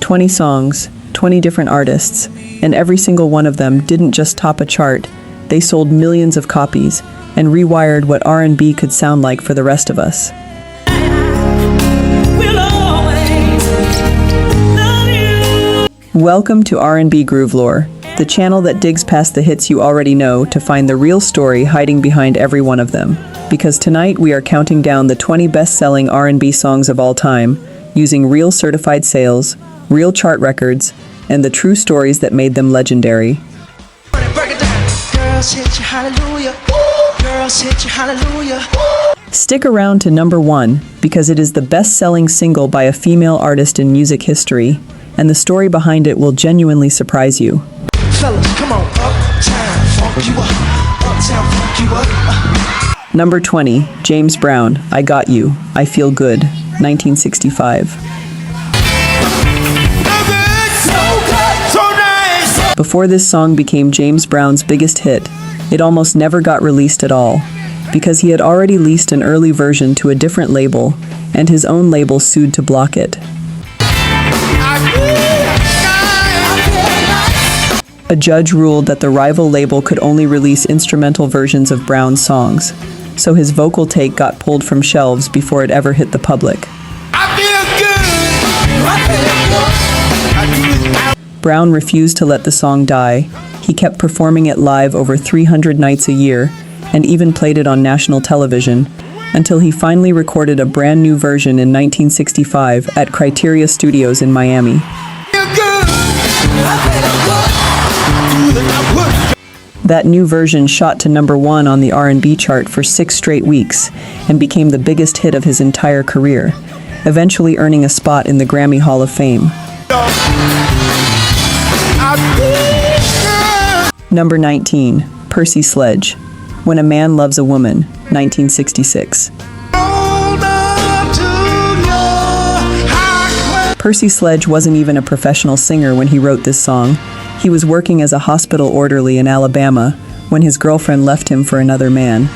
20 songs, 20 different artists, and every single one of them didn't just top a chart, they sold millions of copies and rewired what R&B could sound like for the rest of us. Welcome to R&BGROOVELore, the channel that digs past the hits you already know to find the real story hiding behind every one of them. Because tonight we are counting down the 20 best-selling R&B songs of all time, using real certified sales, real chart records, and the true stories that made them legendary. Stick around to number 1 because it is the best-selling single by a female artist in music history, and the story behind it will genuinely surprise you. Fellas, come on, uptown, funk you up, uptown, funk you up. Number 20, James Brown, I Got You, I Feel Good, 1965. Before this song became James Brown's biggest hit, it almost never got released at all, because he had already leased an early version to a different label, and his own label sued to block it. A judge ruled that the rival label could only release instrumental versions of Brown's songs, so his vocal take got pulled from shelves before it ever hit the public. Brown refused to let the song die. He kept performing it live over 300 nights a year, and even played it on national television, until he finally recorded a brand new version in 1965 at Criteria Studios in Miami. That new version shot to number 1 on the R&B chart for 6 straight weeks and became the biggest hit of his entire career, eventually earning a spot in the Grammy Hall of Fame. Number 19, Percy Sledge, When a Man Loves a Woman, 1966. Percy Sledge wasn't even a professional singer when he wrote this song. He was working as a hospital orderly in Alabama when his girlfriend left him for another man.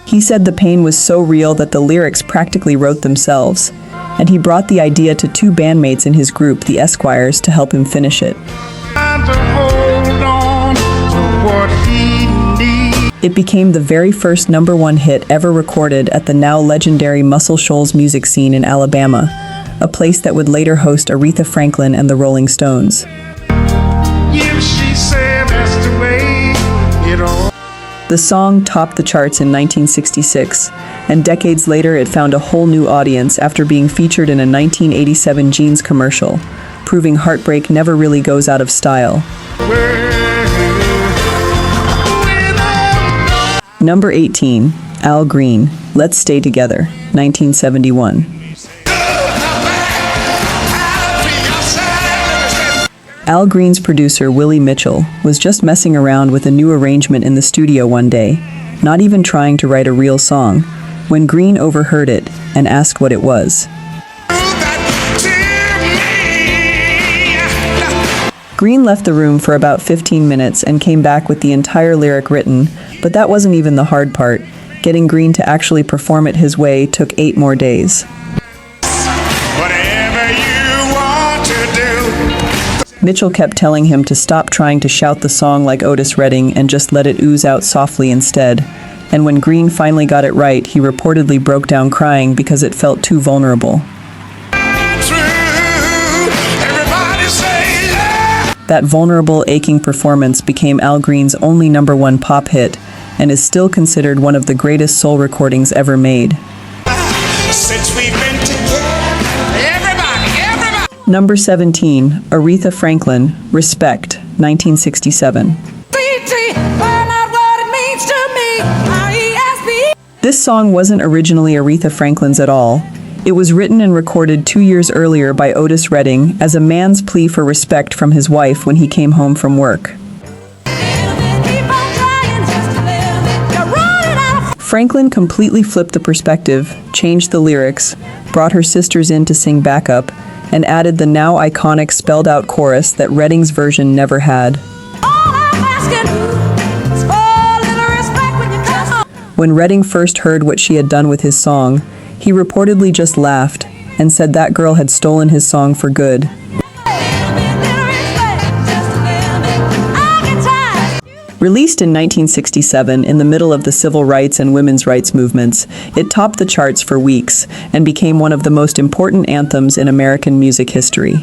He said the pain was so real that the lyrics practically wrote themselves, and he brought the idea to 2 bandmates in his group, the Esquires, to help him finish it. It became the very first number 1 hit ever recorded at the now legendary Muscle Shoals music scene in Alabama, a place that would later host Aretha Franklin and the Rolling Stones. The song topped the charts in 1966, and decades later it found a whole new audience after being featured in a 1987 jeans commercial, proving heartbreak never really goes out of style. Number 18, Al Green, Let's Stay Together, 1971. Al Green's producer, Willie Mitchell, was just messing around with a new arrangement in the studio one day, not even trying to write a real song, when Green overheard it and asked what it was. Green left the room for about 15 minutes and came back with the entire lyric written, but that wasn't even the hard part. Getting Green to actually perform it his way took 8 more days. Mitchell kept telling him to stop trying to shout the song like Otis Redding and just let it ooze out softly instead. And when Green finally got it right, he reportedly broke down crying because it felt too vulnerable. That vulnerable, aching performance became Al Green's only number 1 pop hit and is still considered one of the greatest soul recordings ever made. Since we've been together, everybody. Number 17, Aretha Franklin, Respect, 1967. This song wasn't originally Aretha Franklin's at all. It was written and recorded 2 years earlier by Otis Redding as a man's plea for respect from his wife when he came home from work. Franklin completely flipped the perspective, changed the lyrics, brought her sisters in to sing backup, and added the now iconic spelled-out chorus that Redding's version never had. When Redding first heard what she had done with his song, He reportedly just laughed and said that girl had stolen his song for good. Released in 1967 in the middle of the civil rights and women's rights movements, it topped the charts for weeks and became one of the most important anthems in American music history.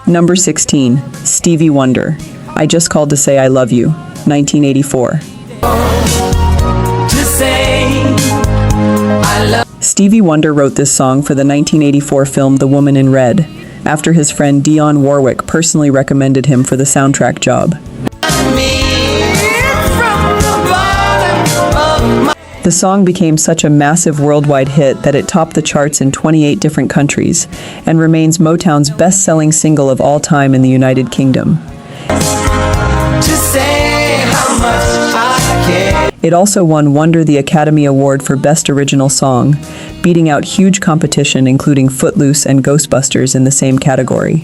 Number 16, Stevie Wonder, I Just Called to Say I Love You, 1984. Stevie Wonder wrote this song for the 1984 film The Woman in Red, after his friend Dionne Warwick personally recommended him for the soundtrack job. The song became such a massive worldwide hit that it topped the charts in 28 different countries and remains Motown's best-selling single of all time in the United Kingdom. It also won Wonder the Academy Award for Best Original Song, beating out huge competition including Footloose and Ghostbusters in the same category.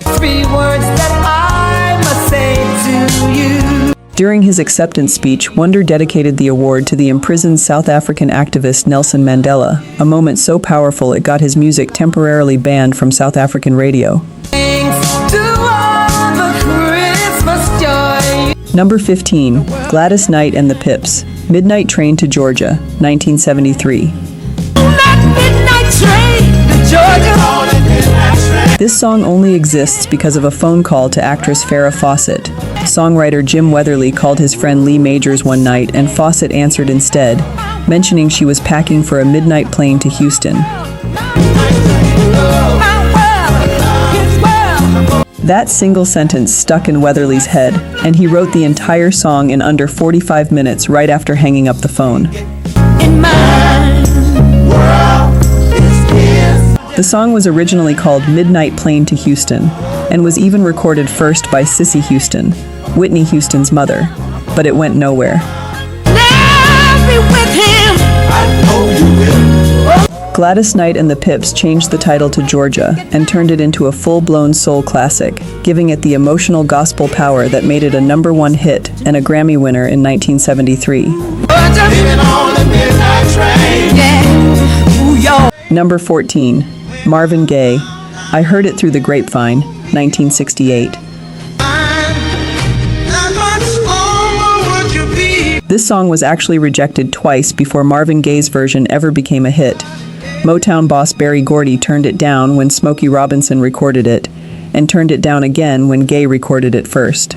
3 words that I must say to you. During his acceptance speech, Wonder dedicated the award to the imprisoned South African activist Nelson Mandela, a moment so powerful it got his music temporarily banned from South African radio. Number 15, Gladys Knight and the Pips, Midnight Train to Georgia, 1973. This song only exists because of a phone call to actress Farrah Fawcett. Songwriter Jim Weatherly called his friend Lee Majors one night and Fawcett answered instead, mentioning she was packing for a midnight plane to Houston. That single sentence stuck in Weatherly's head, and he wrote the entire song in under 45 minutes right after hanging up the phone. The song was originally called Midnight Plane to Houston, and was even recorded first by Cissy Houston, Whitney Houston's mother, but it went nowhere. Gladys Knight and the Pips changed the title to Georgia and turned it into a full-blown soul classic, giving it the emotional gospel power that made it a #1 hit and a Grammy winner in 1973. Number 14, Marvin Gaye, I Heard It Through the Grapevine, 1968. This song was actually rejected twice before Marvin Gaye's version ever became a hit. Motown boss Berry Gordy turned it down when Smokey Robinson recorded it, and turned it down again when Gaye recorded it first.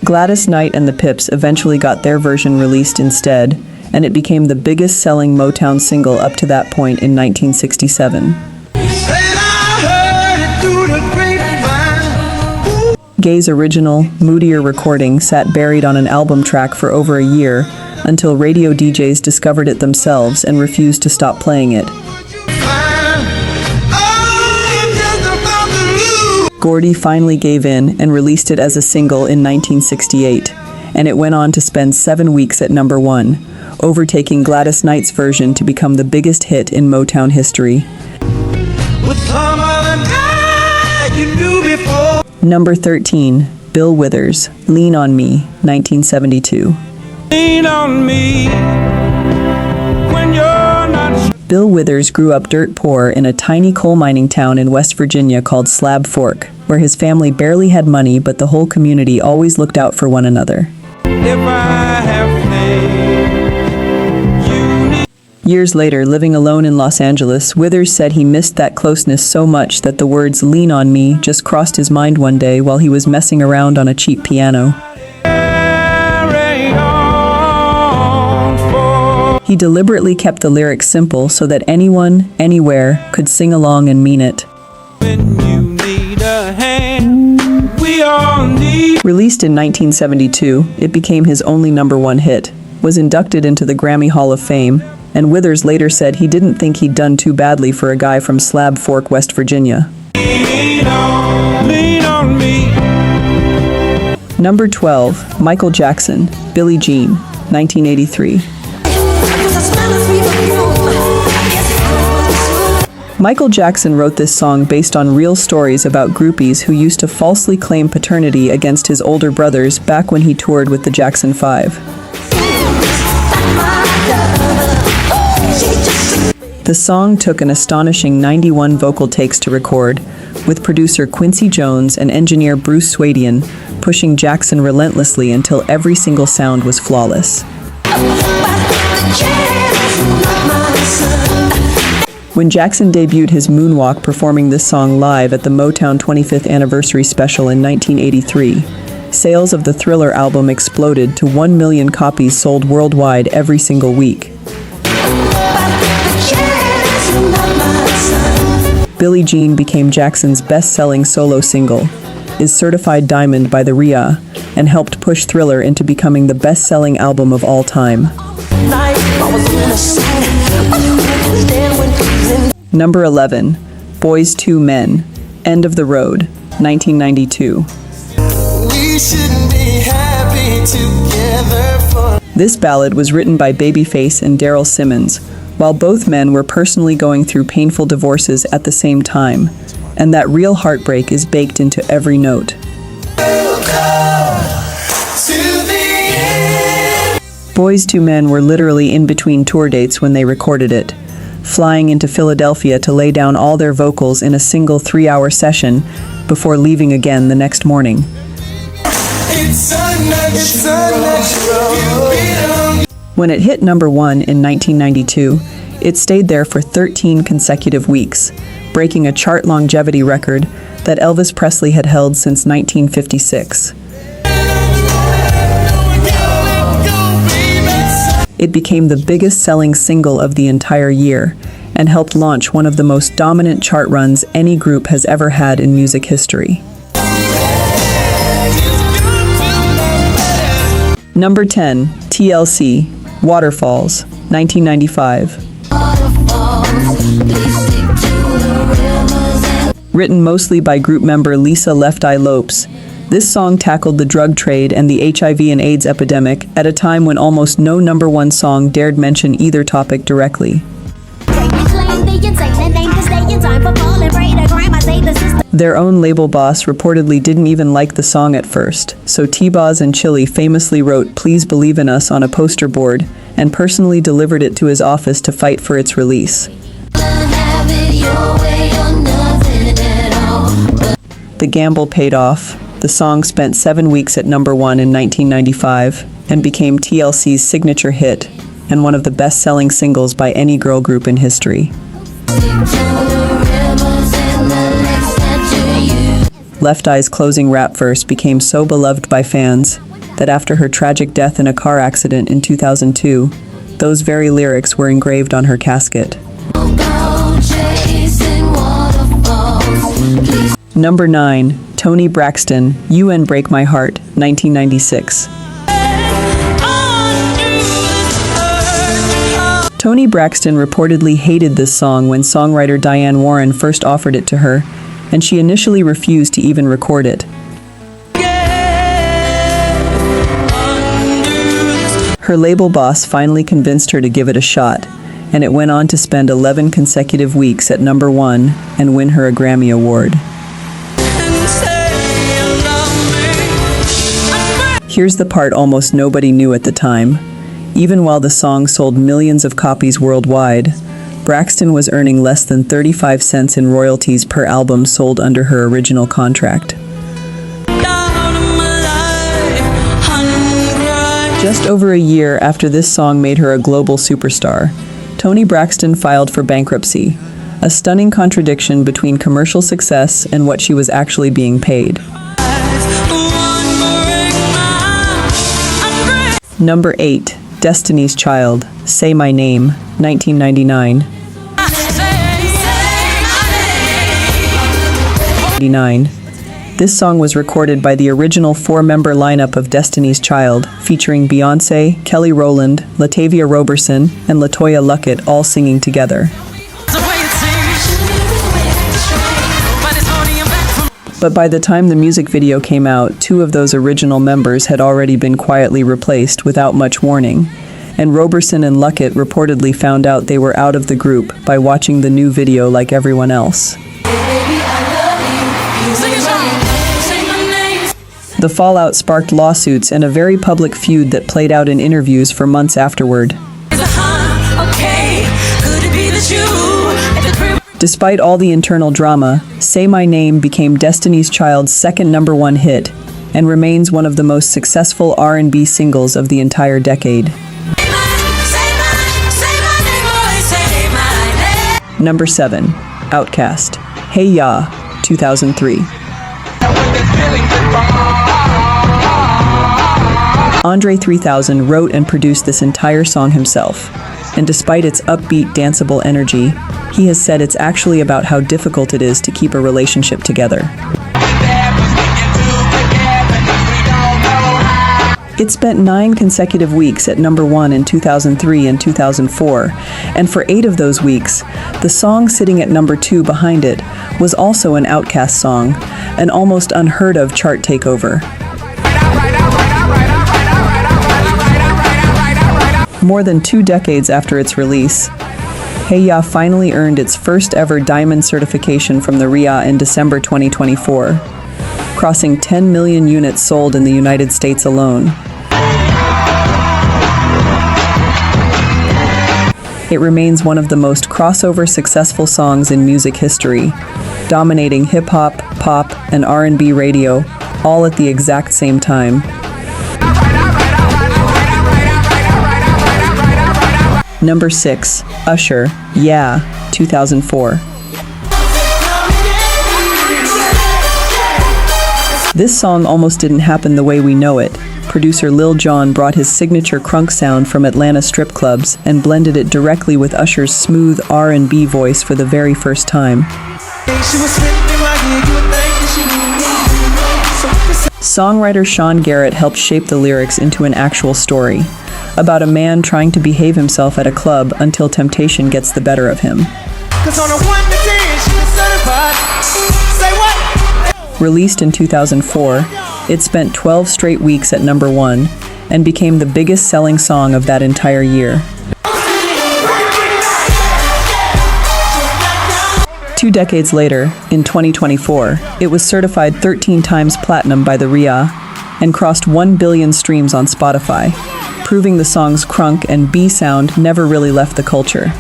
Gladys Knight and the Pips eventually got their version released instead, and it became the biggest selling Motown single up to that point in 1967. Gaye's original, moodier recording sat buried on an album track for over a year until radio DJs discovered it themselves and refused to stop playing it. Gordy finally gave in and released it as a single in 1968, and it went on to spend 7 weeks at #1, overtaking Gladys Knight's version to become the biggest hit in Motown history. Number 13, Bill Withers, Lean on Me, 1972. Lean on me when you're not. Bill Withers grew up dirt poor in a tiny coal mining town in West Virginia called Slab Fork, where his family barely had money but the whole community always looked out for one another. If I have Years later, living alone in Los Angeles, Withers said he missed that closeness so much that the words "lean on me" just crossed his mind one day while he was messing around on a cheap piano. He deliberately kept the lyrics simple so that anyone, anywhere, could sing along and mean it. Released in 1972, it became his only #1 hit, was inducted into the Grammy Hall of Fame, and Withers later said he didn't think he'd done too badly for a guy from Slab Fork, West Virginia. Lean on me. Number 12, Michael Jackson, Billie Jean, 1983. Michael Jackson wrote this song based on real stories about groupies who used to falsely claim paternity against his older brothers back when he toured with the Jackson 5. The song took an astonishing 91 vocal takes to record, with producer Quincy Jones and engineer Bruce Swadian pushing Jackson relentlessly until every single sound was flawless. When Jackson debuted his moonwalk performing this song live at the Motown 25th anniversary special in 1983, sales of the Thriller album exploded to 1 million copies sold worldwide every single week. Billie Jean became Jackson's best-selling solo single, is certified diamond by the RIAA, and helped push Thriller into becoming the best-selling album of all time. Number 11, Boys II Men, End of the Road, 1992. We shouldn't be happy together. This ballad was written by Babyface and Daryl Simmons, while both men were personally going through painful divorces at the same time, and that real heartbreak is baked into every note. Boys II Men were literally in between tour dates when they recorded it, flying into Philadelphia to lay down all their vocals in a single 3-hour session before leaving again the next morning. When it hit number 1 in 1992, it stayed there for 13 consecutive weeks, breaking a chart longevity record that Elvis Presley had held since 1956. It became the biggest selling single of the entire year and helped launch one of the most dominant chart runs any group has ever had in music history. Number 10, TLC, Waterfalls, 1995. Written mostly by group member Lisa Left Eye Lopes, this song tackled the drug trade and the HIV and AIDS epidemic at a time when almost no number 1 song dared mention either topic directly. Their own label boss reportedly didn't even like the song at first, so T-Boz and Chili famously wrote "Please Believe in Us" on a poster board and personally delivered it to his office to fight for its release. The gamble paid off. The song spent 7 weeks at number 1 in 1995 and became TLC's signature hit and one of the best-selling singles by any girl group in history. Left Eye's closing rap verse became so beloved by fans that after her tragic death in a car accident in 2002, those very lyrics were engraved on her casket. Number 9, Toni Braxton, You and Break My Heart, 1996. Toni Braxton reportedly hated this song when songwriter Diane Warren first offered it to her, and she initially refused to even record it. Her label boss finally convinced her to give it a shot, and it went on to spend 11 consecutive weeks at number 1 and win her a Grammy Award. Here's the part almost nobody knew at the time. Even while the song sold millions of copies worldwide, Braxton was earning less than 35 cents in royalties per album sold under her original contract. Just over a year after this song made her a global superstar, Toni Braxton filed for bankruptcy, a stunning contradiction between commercial success and what she was actually being paid. Number 8, Destiny's Child, Say My Name, 1999. This song was recorded by the original 4-member lineup of Destiny's Child, featuring Beyoncé, Kelly Rowland, Latavia Roberson, and LaToya Luckett all singing together. But by the time the music video came out, 2 of those original members had already been quietly replaced without much warning, and Roberson and Luckett reportedly found out they were out of the group by watching the new video like everyone else. The fallout sparked lawsuits and a very public feud that played out in interviews for months afterward. Despite all the internal drama, Say My Name became Destiny's Child's second #1 hit and remains one of the most successful R&B singles of the entire decade. Number 7. Outkast. Hey Ya, 2003. Andre 3000 wrote and produced this entire song himself, and despite its upbeat, danceable energy, he has said it's actually about how difficult it is to keep a relationship together. It spent 9 consecutive weeks at #1 in 2003 and 2004, and for 8 of those weeks, the song sitting at #2 behind it was also an Outkast song, an almost unheard of chart takeover. More than 2 decades after its release, Hey Ya finally earned its first ever diamond certification from the RIAA in December 2024, crossing 10 million units sold in the United States alone. It remains one of the most crossover successful songs in music history, dominating hip-hop, pop, and R&B radio, all at the exact same time. Number 6. Usher, Yeah, 2004. This song almost didn't happen the way we know it. Producer Lil Jon brought his signature crunk sound from Atlanta strip clubs and blended it directly with Usher's smooth R&B voice for the very first time. Songwriter Sean Garrett helped shape the lyrics into an actual story, about a man trying to behave himself at a club until temptation gets the better of him. Released in 2004, it spent 12 straight weeks at #1 and became the biggest selling song of that entire year. 2 decades later, in 2024, it was certified 13 times platinum by the RIAA and crossed 1 billion streams on Spotify, proving the song's crunk and B sound never really left the culture.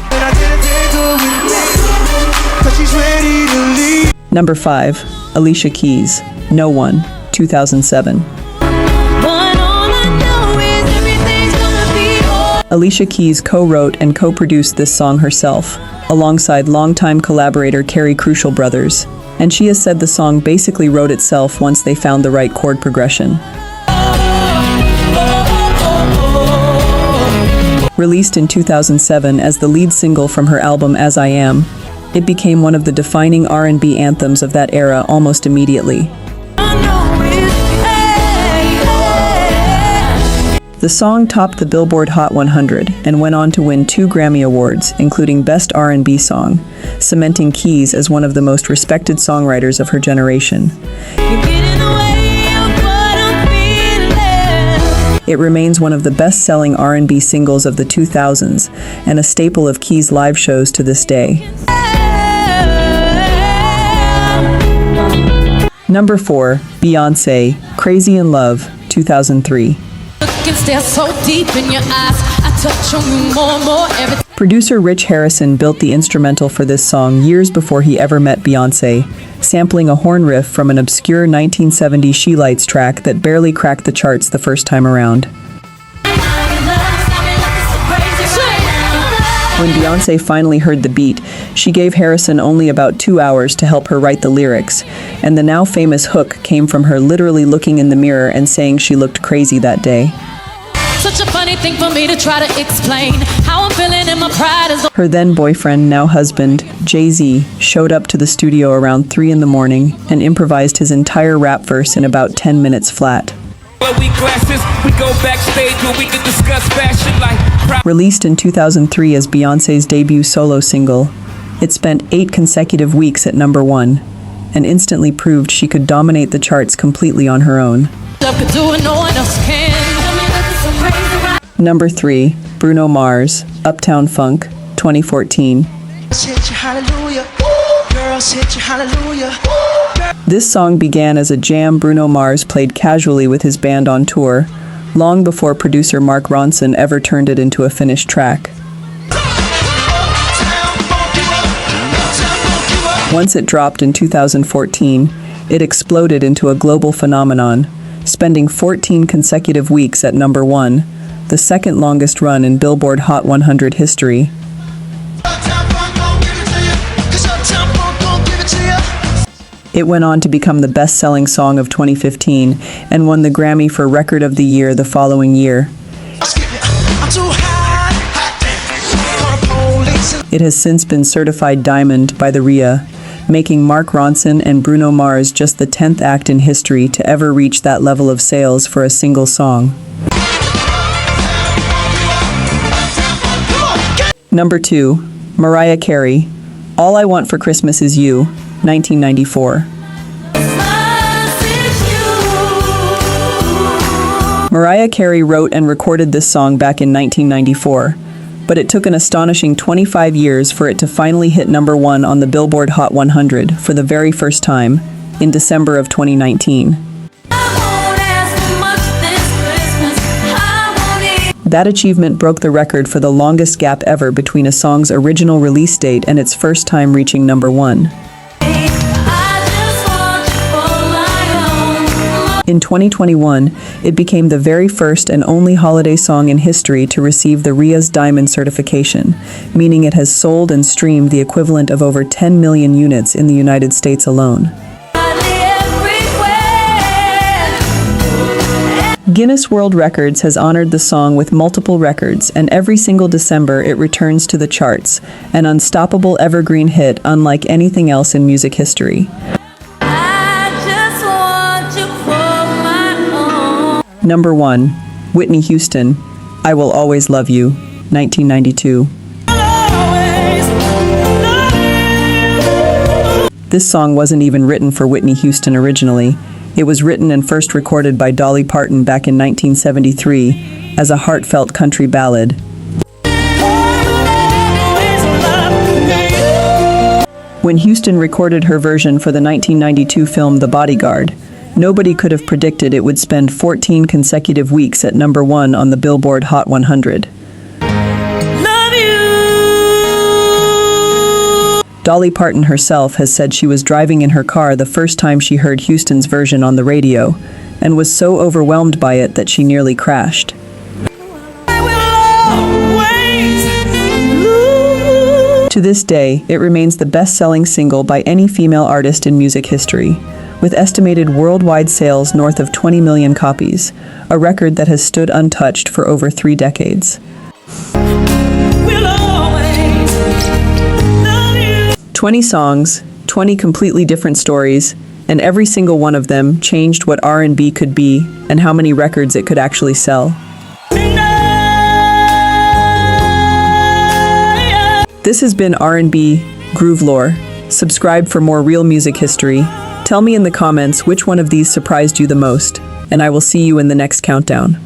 Number 5. Alicia Keys, No One, 2007. Alicia Keys co-wrote and co-produced this song herself, alongside longtime collaborator Carey Crucial Brothers, and she has said the song basically wrote itself once they found the right chord progression. Released in 2007 as the lead single from her album As I Am, it became one of the defining R&B anthems of that era almost immediately. The song topped the Billboard Hot 100 and went on to win 2 Grammy Awards, including Best R&B Song, cementing Keys as one of the most respected songwriters of her generation. It remains one of the best-selling R&B singles of the 2000s and a staple of Keys' live shows to this day. Number 4. Beyoncé, Crazy in Love, 2003. Producer Rich Harrison built the instrumental for this song years before he ever met Beyoncé, sampling a horn riff from an obscure 1970s She Lights track that barely cracked the charts the first time around. When Beyoncé finally heard the beat, she gave Harrison only about 2 hours to help her write the lyrics, and the now famous hook came from her literally looking in the mirror and saying she looked crazy that day. Such a funny thing for me to try to explain how I'm feeling and my pride is. Her then boyfriend, now husband, Jay-Z, showed up to the studio around 3 in the morning and improvised his entire rap verse in about 10 minutes flat. Released in 2003 as Beyoncé's debut solo single, it spent 8 consecutive weeks at #1 and instantly proved she could dominate the charts completely on her own. Number 3, Bruno Mars, Uptown Funk, 2014. Hit you, hallelujah. Girls hit you, hallelujah. This song began as a jam Bruno Mars played casually with his band on tour, long before producer Mark Ronson ever turned it into a finished track. Once it dropped in 2014, it exploded into a global phenomenon, spending 14 consecutive weeks at number 1, the second longest run in Billboard Hot 100 history. It went on to become the best-selling song of 2015 and won the Grammy for Record of the Year the following year. It has since been certified diamond by the RIA, making Mark Ronson and Bruno Mars just the 10th act in history to ever reach that level of sales for a single song. Number 2, Mariah Carey, All I Want for Christmas Is You, 1994. Mariah Carey wrote and recorded this song back in 1994, but it took an astonishing 25 years for it to finally hit number 1 on the Billboard Hot 100 for the very first time, in December of 2019. That achievement broke the record for the longest gap ever between a song's original release date and its first time reaching number 1. In 2021, it became the very first and only holiday song in history to receive the RIA's Diamond certification, meaning it has sold and streamed the equivalent of over 10 million units in the United States alone. Guinness World Records has honored the song with multiple records, and every single December it returns to the charts, an unstoppable evergreen hit unlike anything else in music history. Number 1, Whitney Houston, I Will Always Love You, 1992. This song wasn't even written for Whitney Houston originally. It was written and first recorded by Dolly Parton back in 1973 as a heartfelt country ballad. When Houston recorded her version for the 1992 film The Bodyguard, nobody could have predicted it would spend 14 consecutive weeks at number 1 on the Billboard Hot 100. Dolly Parton herself has said she was driving in her car the first time she heard Houston's version on the radio, and was so overwhelmed by it that she nearly crashed. To this day, it remains the best-selling single by any female artist in music history, with estimated worldwide sales north of 20 million copies, a record that has stood untouched for over 3 decades. 20 songs, 20 completely different stories, and every single one of them changed what R&B could be and how many records it could actually sell. This has been R&B GrooveLore. Subscribe for more real music history. Tell me in the comments which one of these surprised you the most, and I will see you in the next countdown.